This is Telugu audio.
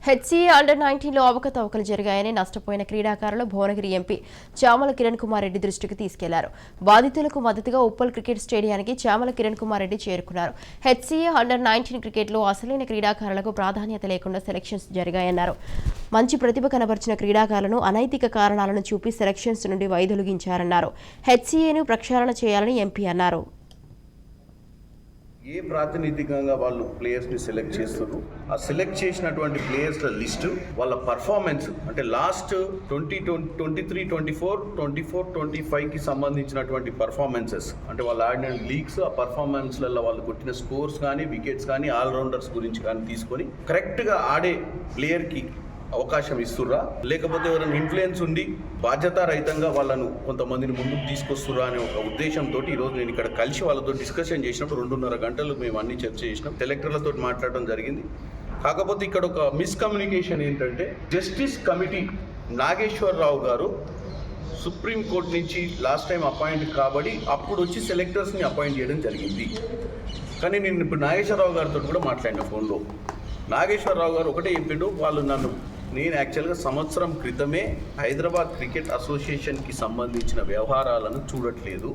హెచ్సీఏ అండర్ 19లో అవకతవకలు జరిగాయని నష్టపోయిన క్రీడాకారులు భువనగిరి ఎంపీ చామల కిరణ్ కుమార్ రెడ్డి దృష్టికి తీసుకెళ్లారు. బాధితులకు మద్దతుగా ఉప్పల్ క్రికెట్ స్టేడియానికి చామల కిరణ్ కుమార్ రెడ్డి చేరుకున్నారు. హెచ్సీఏ అండర్ 19 క్రికెట్లో అసలైన క్రీడాకారులకు ప్రాధాన్యత లేకుండా సెలక్షన్స్ జరిగాయన్నారు. మంచి ప్రతిభ కనబర్చిన క్రీడాకారులను అనైతిక కారణాలను చూపి సెలక్షన్స్ నుండి వైదొలిగించారన్నారు. హెచ్సీఏను ప్రక్షాళన చేయాలని ఎంపీ అన్నారు. ఏ ప్రాతినిధికంగా వాళ్ళు ప్లేయర్స్ని సెలెక్ట్ చేస్తారు, ఆ సెలెక్ట్ చేసినటువంటి ప్లేయర్స్ల లిస్టు, వాళ్ళ పర్ఫార్మెన్స్ అంటే లాస్ట్ 2023-24 సంబంధించినటువంటి పర్ఫార్మెన్సెస్ అంటే వాళ్ళు ఆడిన లీగ్స్, ఆ పర్ఫార్మెన్స్లలో వాళ్ళు కొట్టిన స్కోర్స్ కానీ, వికెట్స్ కానీ, ఆల్రౌండర్స్ గురించి కానీ తీసుకొని కరెక్ట్గా ఆడే ప్లేయర్కి అవకాశం ఇస్తుర్రా, లేకపోతే ఎవరైనా ఇన్ఫ్లుయెన్స్ ఉండి బాధ్యతారహితంగా వాళ్ళను కొంతమందిని ముందుకు తీసుకొస్తుర్రా అనే ఒక ఉద్దేశంతో ఈరోజు నేను ఇక్కడ కలిసి వాళ్ళతో డిస్కషన్ చేసినప్పుడు 2.5 గంటలు మేము అన్ని చర్చ చేసినాం. సెలెక్టర్లతో మాట్లాడడం జరిగింది. కాకపోతే ఇక్కడ ఒక మిస్కమ్యూనికేషన్ ఏంటంటే, జస్టిస్ కమిటీ నాగేశ్వరరావు గారు సుప్రీంకోర్టు నుంచి లాస్ట్ టైం అపాయింట్ కాబడి అప్పుడు వచ్చి సెలెక్టర్స్ని అపాయింట్ చేయడం జరిగింది. కానీ నేను ఇప్పుడు నాగేశ్వరరావు గారితో కూడా మాట్లాడిన ఫోన్లో. నాగేశ్వరరావు గారు ఒకటే చెప్పిండు, నేను యాక్చువల్గా సంవత్సరం క్రితమే హైదరాబాద్ క్రికెట్ అసోసియేషన్కి సంబంధించిన వ్యవహారాలను చూడట్లేదు,